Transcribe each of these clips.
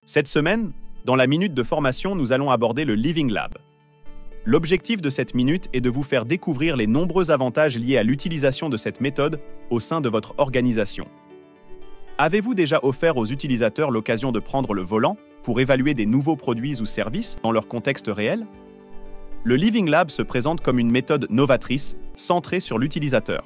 Cette semaine, dans la minute de formation, nous allons aborder le Living Lab. L'objectif de cette minute est de vous faire découvrir les nombreux avantages liés à l'utilisation de cette méthode au sein de votre organisation. Avez-vous déjà offert aux utilisateurs l'occasion de prendre le volant pour évaluer des nouveaux produits ou services dans leur contexte réel? Le Living Lab se présente comme une méthode novatrice centrée sur l'utilisateur.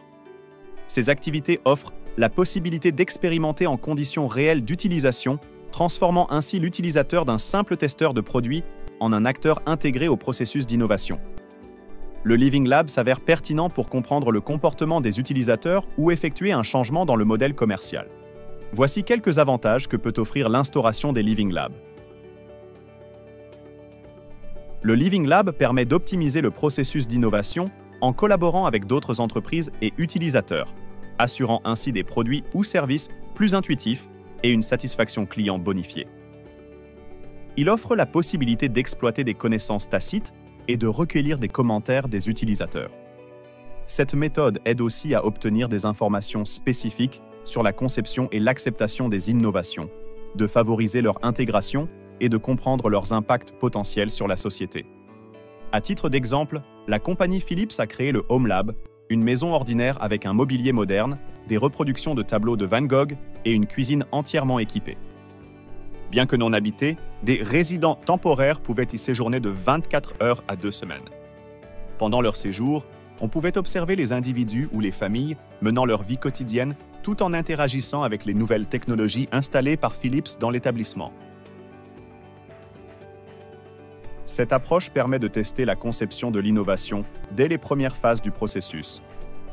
Ces activités offrent la possibilité d'expérimenter en conditions réelles d'utilisation, transformant ainsi l'utilisateur d'un simple testeur de produits en un acteur intégré au processus d'innovation. Le Living Lab s'avère pertinent pour comprendre le comportement des utilisateurs ou effectuer un changement dans le modèle commercial. Voici quelques avantages que peut offrir l'instauration des Living Labs. Le Living Lab permet d'optimiser le processus d'innovation en collaborant avec d'autres entreprises et utilisateurs, assurant ainsi des produits ou services plus intuitifs et une satisfaction client bonifiée. Il offre la possibilité d'exploiter des connaissances tacites et de recueillir des commentaires des utilisateurs. Cette méthode aide aussi à obtenir des informations spécifiques sur la conception et l'acceptation des innovations, de favoriser leur intégration et de comprendre leurs impacts potentiels sur la société. À titre d'exemple, la compagnie Philips a créé le Home Lab, une maison ordinaire avec un mobilier moderne, des reproductions de tableaux de Van Gogh et une cuisine entièrement équipée. Bien que non habités, des résidents temporaires pouvaient y séjourner de 24 heures à 2 semaines. Pendant leur séjour, on pouvait observer les individus ou les familles menant leur vie quotidienne tout en interagissant avec les nouvelles technologies installées par Philips dans l'établissement. Cette approche permet de tester la conception de l'innovation dès les premières phases du processus,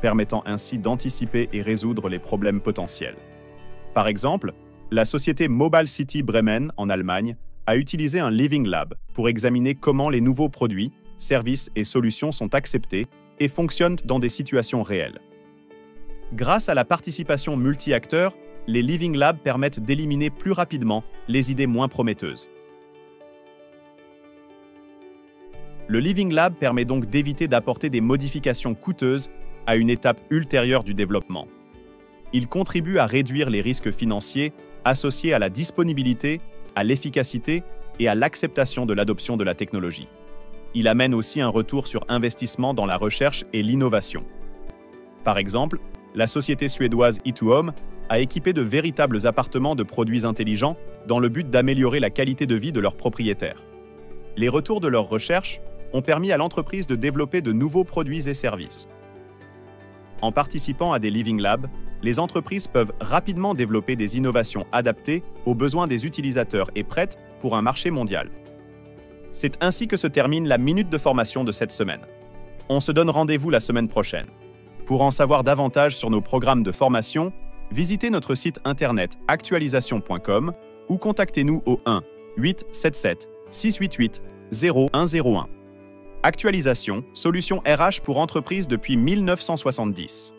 permettant ainsi d'anticiper et résoudre les problèmes potentiels. Par exemple, la société Mobile City Bremen en Allemagne a utilisé un Living Lab pour examiner comment les nouveaux produits, services et solutions sont acceptés et fonctionnent dans des situations réelles. Grâce à la participation multi-acteurs, les Living Labs permettent d'éliminer plus rapidement les idées moins prometteuses. Le Living Lab permet donc d'éviter d'apporter des modifications coûteuses à une étape ultérieure du développement. Il contribue à réduire les risques financiers associés à la disponibilité, à l'efficacité et à l'acceptation de l'adoption de la technologie. Il amène aussi un retour sur investissement dans la recherche et l'innovation. Par exemple, la société suédoise E2Home a équipé de véritables appartements de produits intelligents dans le but d'améliorer la qualité de vie de leurs propriétaires. Les retours de leurs recherches ont permis à l'entreprise de développer de nouveaux produits et services. En participant à des Living Labs, les entreprises peuvent rapidement développer des innovations adaptées aux besoins des utilisateurs et prêtes pour un marché mondial. C'est ainsi que se termine la minute de formation de cette semaine. On se donne rendez-vous la semaine prochaine. Pour en savoir davantage sur nos programmes de formation, visitez notre site internet actualisation.com ou contactez-nous au 1 877 688 0101. Actualisation, solution RH pour entreprises depuis 1970.